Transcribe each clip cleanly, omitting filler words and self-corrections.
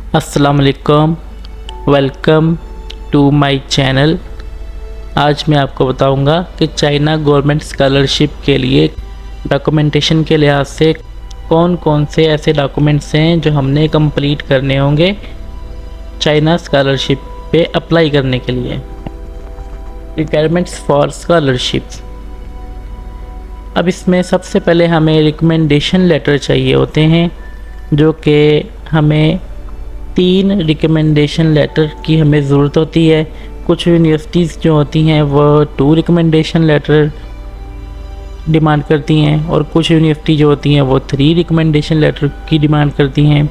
अस्सलाम वालेकुम, welcome to my channel. आज मैं आपको बताऊंगा कि चाइना गवर्नमेंट स्कॉलरशिप के लिए डॉक्यूमेंटेशन के लिहाज से कौन कौन से ऐसे डॉक्यूमेंट्स हैं जो हमने कंप्लीट करने होंगे चाइना स्कॉलरशिप पे अप्लाई करने के लिए। Requirements for scholarship. अब इसमें सबसे पहले हमें रिकमेंडेशन लेटर चाहिए होते हैं, जो कि हमें 3 रिकमेंडेशन लेटर की हमें ज़रूरत होती है। कुछ यूनिवर्सिटीज़ जो होती हैं वो 2 रिकमेंडेशन लेटर डिमांड करती हैं और कुछ यूनिवर्सिटी जो होती हैं वो 3 रिकमेंडेशन लेटर की डिमांड करती हैं।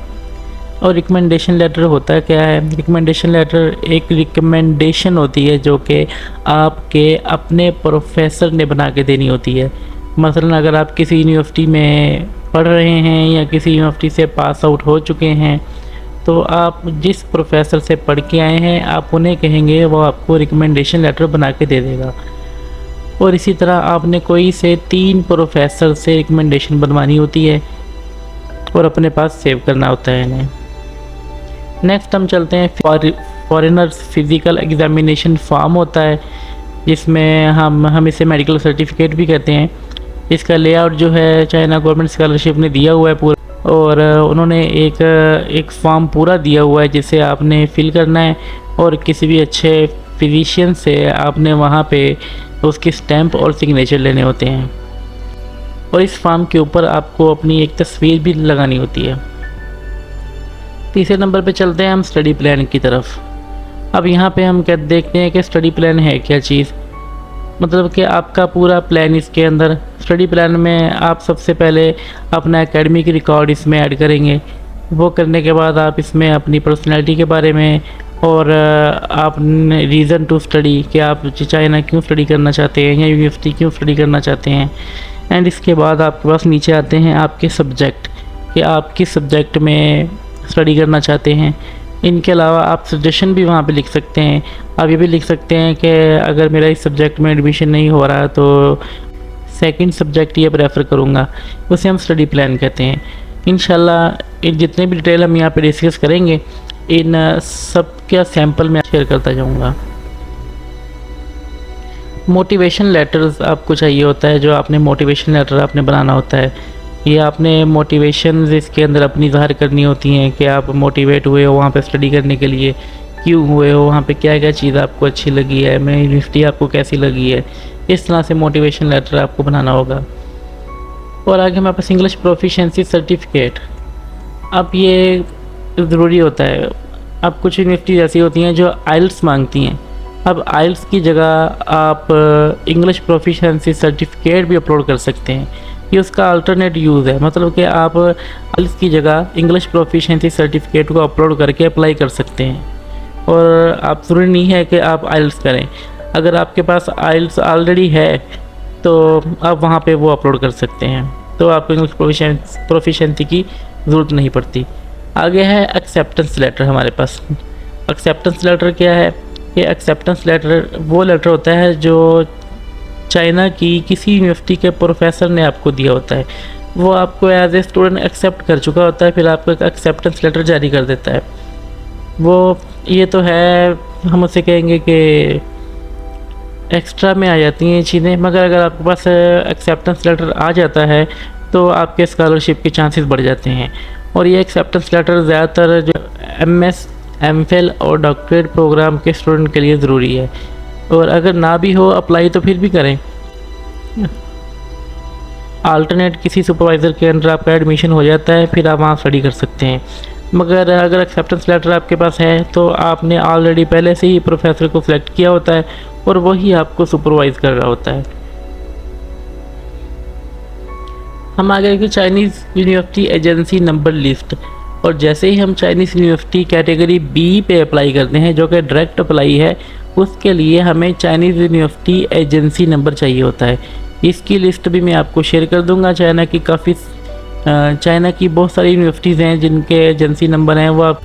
और रिकमेंडेशन लेटर होता क्या है? रिकमेंडेशन लेटर एक रिकमेंडेशन होती है जो कि आपके अपने प्रोफेसर ने बना के देनी होती है। मसलन अगर आप किसी यूनिवर्सिटी में पढ़ रहे हैं या किसी यूनिवर्सिटी से पास आउट हो चुके हैं, तो आप जिस प्रोफेसर से पढ़ के आए हैं आप उन्हें कहेंगे, वो आपको रिकमेंडेशन लेटर बना के दे देगा। और इसी तरह आपने कोई से 3 प्रोफेसर से रिकमेंडेशन बनवानी होती है और अपने पास सेव करना होता है इन्हें। नेक्स्ट हम चलते हैं फॉरेनर्स फिज़िकल एग्जामिनेशन फॉर्म होता है, जिसमें हम इसे मेडिकल सर्टिफिकेट भी कहते हैं। इसका लेआउट जो है चाइना गवर्नमेंट स्कॉलरशिप ने दिया हुआ है पूरा, और उन्होंने एक फॉर्म पूरा दिया हुआ है जिसे आपने फिल करना है और किसी भी अच्छे फिजिशियन से आपने वहाँ पे उसकी स्टैंप और सिग्नेचर लेने होते हैं। और इस फॉर्म के ऊपर आपको अपनी एक तस्वीर भी लगानी होती है। तीसरे नंबर पे चलते हैं हम स्टडी प्लान की तरफ। अब यहाँ पे हम क्या देखते हैं कि स्टडी प्लान है क्या चीज़। मतलब कि आपका पूरा प्लान इसके अंदर, स्टडी प्लान में आप सबसे पहले अपना एकेडमिक रिकॉर्ड इसमें ऐड करेंगे। वो करने के बाद आप इसमें अपनी पर्सनैलिटी के बारे में और आप रीज़न टू स्टडी कि आप चाइना क्यों स्टडी करना चाहते हैं या यूनिवर्सिटी क्यों स्टडी करना चाहते हैं। एंड इसके बाद आपके पास नीचे आते हैं आपके सब्जेक्ट कि आप किस सब्जेक्ट में स्टडी करना चाहते हैं। इनके अलावा आप सजेशन भी वहाँ पे लिख सकते हैं। आप ये भी लिख सकते हैं कि अगर मेरा इस सब्जेक्ट में एडमिशन नहीं हो रहा तो सेकंड सब्जेक्ट ये प्रेफर करूँगा, उसे हम स्टडी प्लान कहते हैं। इंशाल्लाह इन जितने भी डिटेल हम यहाँ पे डिस्कस करेंगे, इन सब का सैम्पल मैं शेयर करता जाऊँगा। मोटिवेशन लेटर्स आपको चाहिए होता है, जो आपने मोटिवेशन लेटर आपने बनाना होता है। ये आपने मोटिवेशन इसके अंदर अपनी ज़ाहिर करनी होती हैं कि आप मोटिवेट हुए हो वहाँ पे स्टडी करने के लिए, क्यों हुए हो, वहाँ पे क्या क्या चीज़ आपको अच्छी लगी है, मैं यूनिवर्सिटी आपको कैसी लगी है। इस तरह से मोटिवेशन लेटर आपको बनाना होगा। और आगे हमारे पास इंग्लिश प्रोफिशिएंसी सर्टिफिकेट। अब ये ज़रूरी होता है। अब कुछ यूनिवर्सिटी ऐसी होती हैं जो आइल्स मांगती हैं। अब आइल्स की जगह आप इंग्लिश प्रोफिशिएंसी सर्टिफिकेट भी अपलोड कर सकते हैं। ये उसका अल्टरनेट यूज़ है। मतलब कि आप आइल्स की जगह इंग्लिश प्रोफिशिएंसी सर्टिफिकेट को अपलोड करके अप्लाई कर सकते हैं। और आप ज़रूरी नहीं है कि आप आइल्स करें। अगर आपके पास आइल्स ऑलरेडी है तो आप वहाँ पे वो अपलोड कर सकते हैं, तो आपको इंग्लिश प्रोफिशिएंसी की ज़रूरत नहीं पड़ती। आगे है एक्सेप्टेंस लेटर हमारे पास। एक्सेप्टेंस लेटर क्या है? ये एक्सेप्टेंस लेटर वो लेटर होता है जो चाइना की किसी यूनिवर्सिटी के प्रोफेसर ने आपको दिया होता है। वो आपको एज ए स्टूडेंट एक्सेप्ट कर चुका होता है, फिर आपको एक एक्सेप्टेंस लेटर जारी कर देता है। वो ये तो है, हम उसे कहेंगे कि एक्स्ट्रा में आ जाती हैं चीज़ें, मगर अगर आपके पास एक्सेप्टेंस लेटर आ जाता है तो आपके स्कॉलरशिप के चांसेस बढ़ जाते हैं। और ये एक्सेप्टेंस लेटर ज़्यादातर जो MS, MPhil और डॉक्टरेट प्रोग्राम के स्टूडेंट के लिए ज़रूरी है। और अगर ना भी हो अप्लाई तो फिर भी करें। अल्टरनेट किसी सुपरवाइज़र के अंडर आपका एडमिशन हो जाता है, फिर आप वहाँ स्टडी कर सकते हैं। मगर अगर एक्सेप्टेंस लेटर आपके पास है तो आपने ऑलरेडी पहले से ही प्रोफेसर को सिलेक्ट किया होता है और वही आपको सुपरवाइज़ कर रहा होता है। हम आ गए कि Chinese university agency number list. और जैसे ही हम चाइनीज़ यूनिवर्सिटी कैटेगरी B पे अप्लाई करते हैं, जो कि डायरेक्ट अप्लाई है, उसके लिए हमें चाइनीज़ यूनिवर्सिटी एजेंसी नंबर चाहिए होता है। इसकी लिस्ट भी मैं आपको शेयर कर दूंगा। चाइना की बहुत सारी यूनिवर्सिटीज़ हैं जिनके एजेंसी नंबर हैं, वो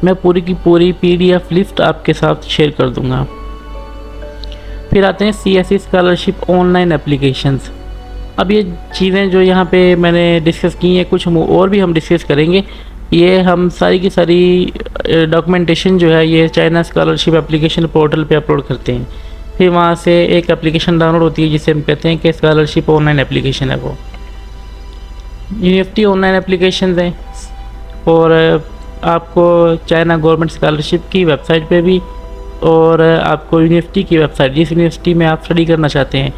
मैं पूरी की पूरी PDF लिस्ट आपके साथ शेयर कर दूंगा। फिर आते हैं CSE स्कॉलरशिप ऑनलाइन एप्लीकेशंस। अब ये चीज़ें जो यहाँ पे मैंने डिस्कस की हैं, कुछ और भी हम डिस्कस करेंगे, ये हम सारी की सारी डॉक्यूमेंटेशन जो है ये चाइना स्कॉलरशिप एप्लीकेशन पोर्टल पे अपलोड करते हैं। फिर वहाँ से एक एप्लीकेशन डाउनलोड होती है जिसे हम कहते हैं कि स्कॉलरशिप ऑनलाइन एप्लीकेशन है। वो यूनिवर्सिटी ऑनलाइन एप्लीकेशन है और आपको चाइना गवर्नमेंट स्कॉलरशिप की वेबसाइट पे भी और आपको यूनिवर्सिटी की वेबसाइट, जिस यूनिवर्सिटी में आप स्टडी करना चाहते हैं,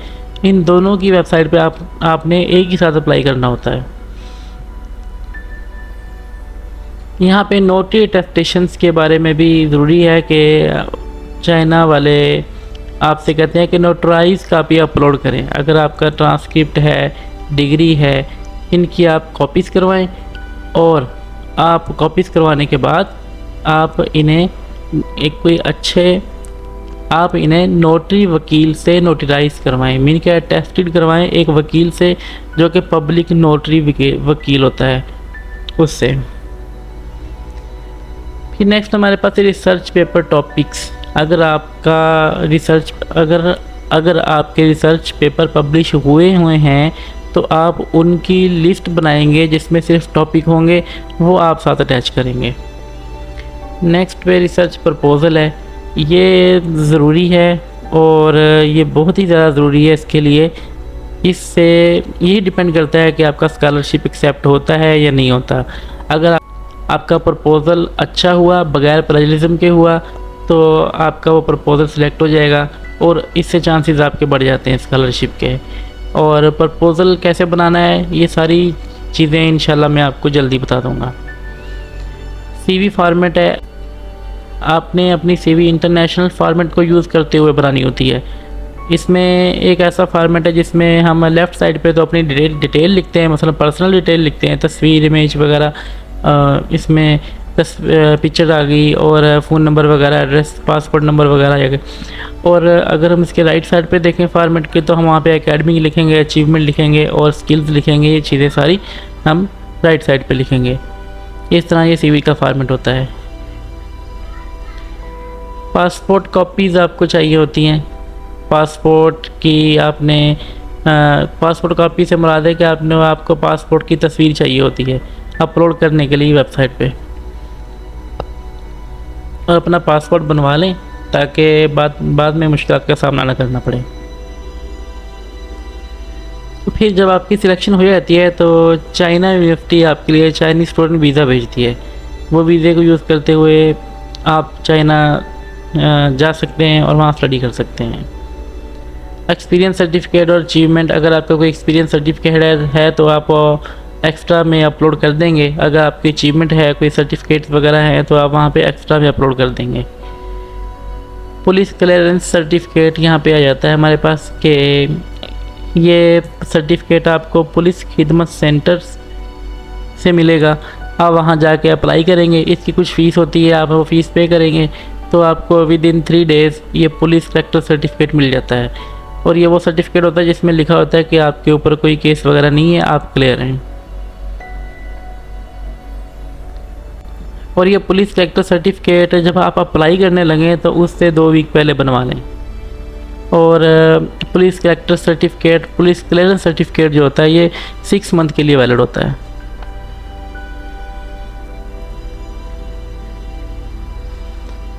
इन दोनों की वेबसाइट पे आपने एक ही साथ अप्लाई करना होता है। यहाँ पे नोटरी अटेस्टेशंस के बारे में भी ज़रूरी है कि चाइना वाले आपसे कहते हैं कि नोटराइज कापी अपलोड करें। अगर आपका ट्रांसक्रिप्ट है, डिग्री है, इनकी आप कॉपीज़ करवाएं और आप कॉपीज़ करवाने के बाद आप इन्हें आप इन्हें नोटरी वकील से नोटराइज करवाएं, मीन क्या अटेस्टेड करवाएं एक वकील से जो कि पब्लिक नोटरी वकील होता है उससे। फिर नेक्स्ट हमारे पास है रिसर्च पेपर टॉपिक्स। अगर आपके रिसर्च पेपर पब्लिश हुए हैं तो आप उनकी लिस्ट बनाएंगे जिसमें सिर्फ टॉपिक होंगे, वो आप साथ अटैच करेंगे। नेक्स्ट पे रिसर्च प्रपोज़ल है, ये ज़रूरी है और ये बहुत ही ज़्यादा ज़रूरी है इसके लिए। इससे यही डिपेंड करता है कि आपका स्कॉलरशिप एक्सेप्ट होता है या नहीं होता। अगर आपका प्रपोज़ल अच्छा हुआ, बगैर प्लेजरिज्म के हुआ, तो आपका वो प्रपोज़ल सिलेक्ट हो जाएगा और इससे चांसेस आपके बढ़ जाते हैं स्कॉलरशिप के। और प्रपोज़ल कैसे बनाना है ये सारी चीज़ें इंशाल्लाह मैं आपको जल्दी बता दूंगा। सीवी फॉर्मेट है, आपने अपनी सीवी इंटरनेशनल फॉर्मेट को यूज़ करते हुए बनानी होती है। इसमें एक ऐसा फॉर्मेट है जिसमें हम लेफ़्ट साइड पे तो अपनी डिटेल लिखते हैं, मतलब पर्सनल डिटेल लिखते हैं, तस्वीर, इमेज वगैरह, इसमें पिक्चर आ गई और फ़ोन नंबर वगैरह, एड्रेस, पासपोर्ट नंबर वगैरह आ गए। और अगर हम इसके राइट साइड पे देखें फॉर्मेट के तो हम वहाँ पे एकेडमिक लिखेंगे, अचीवमेंट लिखेंगे और स्किल्स लिखेंगे। ये चीज़ें सारी हम राइट साइड पे लिखेंगे। इस तरह ये सीवी का फॉर्मेट होता है। पासपोर्ट कॉपीज़ आपको चाहिए होती हैं। पासपोर्ट की पासपोर्ट कॉपी से मुराद है कि आपको पासपोर्ट की तस्वीर चाहिए होती है अपलोड करने के लिए वेबसाइट पे, और अपना पासपोर्ट बनवा लें ताकि बाद में मुश्किलात का सामना न करना पड़े। तो फिर जब आपकी सिलेक्शन हो जाती है तो चाइना यूनिवर्सिटी आपके लिए चाइनीज़ स्टूडेंट वीज़ा भेजती है। वो वीज़े को यूज़ करते हुए आप चाइना जा सकते हैं और वहाँ स्टडी कर सकते हैं। एक्सपीरियंस सर्टिफिकेट और अचीवमेंट, अगर आपका कोई एक्सपीरियंस सर्टिफिकेट है तो आप एक्स्ट्रा में अपलोड कर देंगे। अगर आपकी अचीवमेंट है, कोई सर्टिफिकेट्स वगैरह हैं तो आप वहाँ पे एक्स्ट्रा में अपलोड कर देंगे। पुलिस क्लियरेंस सर्टिफिकेट यहाँ पे आ जाता है हमारे पास कि ये सर्टिफिकेट आपको पुलिस खिदमत सेंटर से मिलेगा। आप वहाँ जाके अप्लाई करेंगे, इसकी कुछ फ़ीस होती है, आप वो फ़ीस पे करेंगे तो आपको विद इन 3 डेज़ ये पुलिस कलेक्टर सर्टिफिकेट मिल जाता है। और ये वो सर्टिफिकेट होता है जिसमें लिखा होता है कि आपके ऊपर कोई केस वगैरह नहीं है, आप क्लियर हैं। और ये पुलिस कलेक्टर सर्टिफिकेट जब आप अप्लाई करने लगें तो उससे 2 वीक पहले बनवा लें। और police collector certificate, police clearance certificate जो होता है ये 6 मंथ के लिए वैलिड होता है।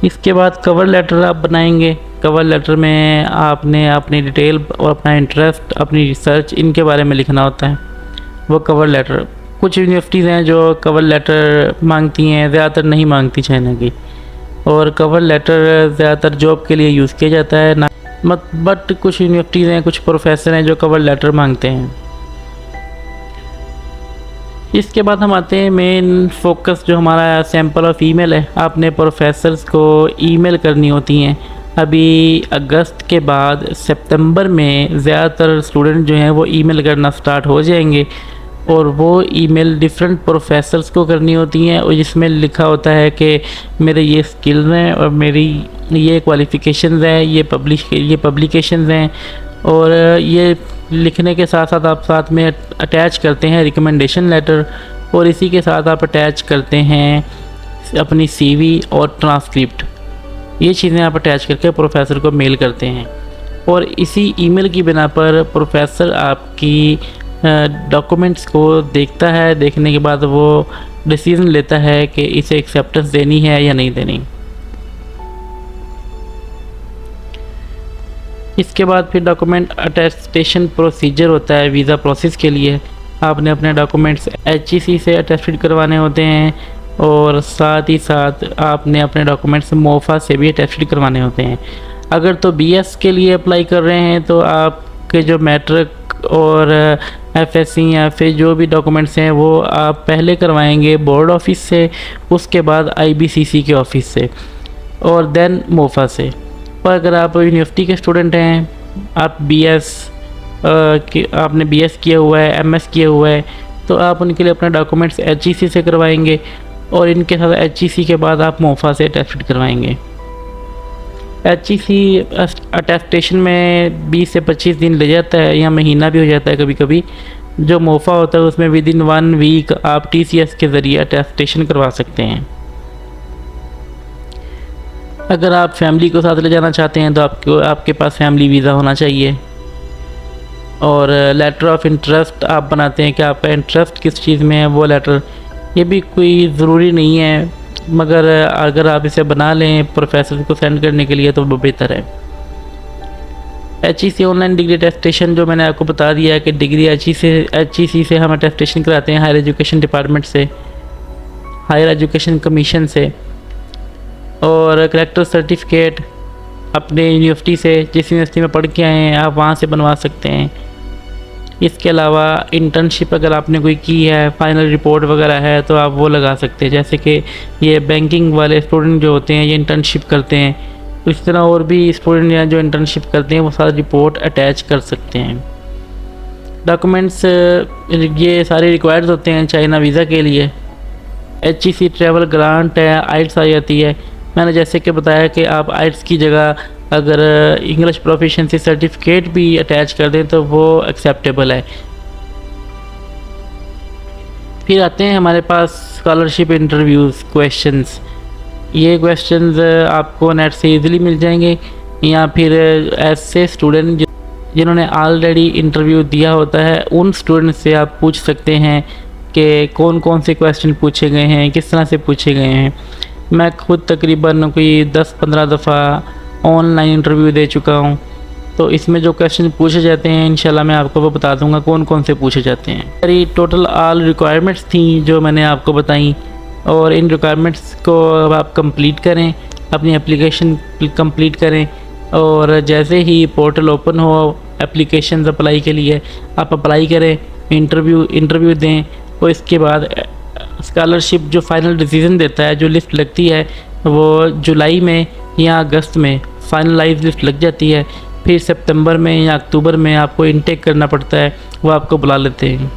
इसके बाद कवर लेटर आप बनाएंगे। कवर लेटर में आपने अपनी डिटेल और अपना इंटरेस्ट, अपनी रिसर्च, इनके बारे में लिखना होता है। वो कवर लेटर, कुछ यूनिवर्सिटीज़ हैं जो कवर लेटर मांगती हैं, ज़्यादातर नहीं मांगती चाइना की। और कवर लेटर ज़्यादातर जॉब के लिए यूज़ किया जाता है ना, बट कुछ यूनिवर्सिटीज़ हैं, कुछ प्रोफेसर हैं जो कवर लेटर मांगते हैं। इसके बाद हम आते हैं मेन फोकस जो हमारा सैम्पल ऑफ ईमेल है। आपने प्रोफेसर्स को ईमेल करनी होती हैं। अभी अगस्त के बाद सितंबर में ज़्यादातर स्टूडेंट जो हैं वो ईमेल करना स्टार्ट हो जाएंगे और वो ईमेल डिफरेंट प्रोफेसर्स को करनी होती हैं और जिसमें लिखा होता है कि मेरे ये स्किल्स हैं और मेरी ये क्वालिफ़िकेशंस हैं, ये पब्लिकेशंस हैं। और ये लिखने के साथ साथ आप साथ में अटैच करते हैं रिकमेंडेशन लेटर और इसी के साथ आप अटैच करते हैं अपनी सीवी और ट्रांसक्रिप्ट। ये चीज़ें आप अटैच करके प्रोफेसर को मेल करते हैं और इसी ईमेल की बिना पर प्रोफेसर आपकी डॉक्यूमेंट्स को देखता है। देखने के बाद वो डिसीजन लेता है कि इसे एक्सेप्टेंस देनी है या नहीं देनी। इसके बाद फिर डॉक्यूमेंट अटेस्टेशन प्रोसीजर होता है वीज़ा प्रोसेस के लिए। आपने अपने डॉक्यूमेंट्स HEC से अटेस्टेड करवाने होते हैं और साथ ही साथ आपने अपने डॉक्यूमेंट्स मोफा से भी अटेस्टेड करवाने होते हैं। अगर तो BS के लिए अप्लाई कर रहे हैं तो आपके जो मैट्रिक और FSC या फिर जो भी डॉक्यूमेंट्स हैं वो आप पहले करवाएंगे बोर्ड ऑफिस से, उसके बाद IBCC के ऑफिस से और देन मोफा से। और अगर आप यूनिवर्सिटी के स्टूडेंट हैं, आप आपने BS किया हुआ है, MS किया हुआ है, तो आप उनके लिए अपना डॉक्यूमेंट्स HEC से करवाएंगे और इनके साथ HEC के बाद आप मोफा से अटेस्टेड करवाएंगे। HEC अटेस्टेशन में 20 से 25 दिन ले जाता है या महीना भी हो जाता है कभी कभी। जो मोफा होता है उसमें विदिन 1 वीक आप TCS के ज़रिए अटेस्टेशन करवा सकते हैं। अगर आप फैमिली को साथ ले जाना चाहते हैं तो आपके पास फैमिली वीज़ा होना चाहिए। और लेटर ऑफ इंटरेस्ट आप बनाते हैं कि आपका इंटरेस्ट किस चीज़ में है, वो लेटर, ये भी कोई ज़रूरी नहीं है, मगर अगर आप इसे बना लें प्रोफेसर को सेंड करने के लिए तो वो बेहतर है। HEC ऑनलाइन डिग्री अटेस्टेशन जो मैंने आपको बता दिया है कि डिग्री HEC से हम अटेस्टेशन कराते हैं हायर एजुकेशन डिपार्टमेंट से, हायर एजुकेशन कमीशन से। और कलेक्टर सर्टिफिकेट अपने यूनिवर्सिटी से, जिस यूनिवर्सिटी में पढ़ के आए हैं आप वहाँ से बनवा सकते हैं। इसके अलावा इंटर्नशिप अगर आपने कोई की है, फाइनल रिपोर्ट वगैरह है तो आप वो लगा सकते हैं। जैसे कि ये बैंकिंग वाले स्टूडेंट जो होते हैं ये इंटर्नशिप करते हैं, तो इस तरह और भी स्टूडेंट या जो इंटर्नशिप करते हैं वो सारी रिपोर्ट अटैच कर सकते हैं। डॉक्यूमेंट्स ये सारे रिक्वायर्ड होते हैं चाइना वीज़ा के लिए। HEC ट्रैवल ग्रांट है, IELTS आ जाती है। मैंने जैसे कि बताया कि आप IELTS की जगह अगर इंग्लिश प्रोफिशिएंसी सर्टिफिकेट भी अटैच कर दें तो वो एक्सेप्टेबल है। फिर आते हैं हमारे पास स्कॉलरशिप इंटरव्यूज़ क्वेश्चंस। ये क्वेश्चंस आपको नेट से इजीली मिल जाएंगे या फिर ऐसे स्टूडेंट जिन्होंने ऑलरेडी इंटरव्यू दिया होता है उन स्टूडेंट से आप पूछ सकते हैं कि कौन कौन से क्वेश्चन पूछे गए हैं, किस तरह से पूछे गए हैं। मैं खुद तकरीबन कोई 10-15 दफ़ा ऑनलाइन इंटरव्यू दे चुका हूँ, तो इसमें जो क्वेश्चन पूछे जाते हैं इंशाल्लाह मैं आपको वो बता दूंगा कौन कौन से पूछे जाते हैं। मेरी टोटल ऑल रिक्वायरमेंट्स थी जो मैंने आपको बताई, और इन रिक्वायरमेंट्स को अब आप कंप्लीट करें, अपनी एप्लीकेशन कंप्लीट करें, और जैसे ही पोर्टल ओपन हो एप्लीकेशन अप्लाई के लिए आप अप्लाई करें, इंटरव्यू दें, और इसके बाद स्कॉलरशिप जो फाइनल डिसीजन देता है, जो लिस्ट लगती है वो जुलाई में या अगस्त में फाइनलाइज लिस्ट लग जाती है। फिर सितंबर में या अक्टूबर में आपको इनटेक करना पड़ता है, वो आपको बुला लेते हैं।